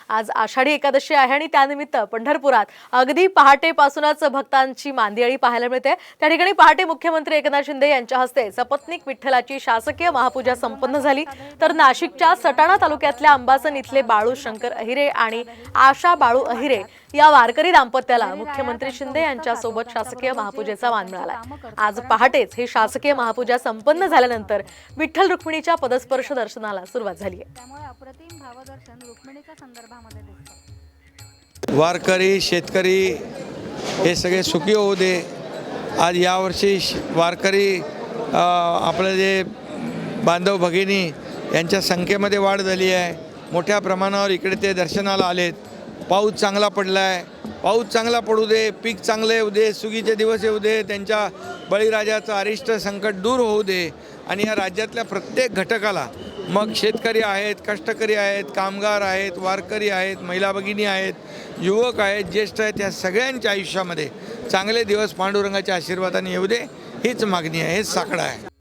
आज आषाढी एकादशी आहे आणि त्यानिमित्त पंढरपुरात अगदी पहाटेपासूनच भक्तांची मांदियाळी पाहायला मिळते। त्या ठिकाणी पहाटे मुख्यमंत्री एकनाथ शिंदे यांच्या हस्ते सपत्नीक विठ्ठलाची शासकीय महापूजा संपन्न झाली। तर नाशिकच्या सटाणा तालुक्यातल्या अंबासन इथले बाळू शंकर अहिरे आणि आशा बाळू अहिरे या वारकरी दाम्पत्याला मुख्यमंत्री शिंदे यांच्या सोबत शासकीय महापूजेचा मान मिळाला। आज पहाटेच ही शासकीय महापूजा संपन्न झाल्यानंतर विठ्ठल रुक्मिणीच्या पदस्पर्श दर्शनाला सुरुवात झाली आहे। त्यामुळे अप्रतिम भावदर्शन रुक्मिणीच्या संदर्भामध्ये दिसतं। वारकरी शेतकरी हे सगळे सुखी होऊ दे। आज यावर्षी वारकरी आपले जे बांधव भगिनी यांच्या संख्येमध्ये वाढ झाली आहे। मोठ्या प्रमाणावर इकडे ते दर्शनाला आलेत। पाऊस चांगला पडला आहे, पाऊस चांगला पडू दे, पीक चांगले येऊ दे, सुगीचे दिवस येऊ दे, त्यांच्या बळीराजाचं अरिष्ट संकट दूर होऊ दे आणि या राज्यातल्या प्रत्येक घटकाला, मग शेतकरी आहेत, कष्टकरी आहेत, कामगार आहेत, वारकरी आहेत, महिला भगिनी आहेत, युवक आहेत, ज्येष्ठ आहेत, या सगळ्यांच्या आयुष्यामध्ये चांगले दिवस पांडुरंगाच्या आशीर्वादाने येऊ दे हीच मागणी आहे, हेच साकडं आहे।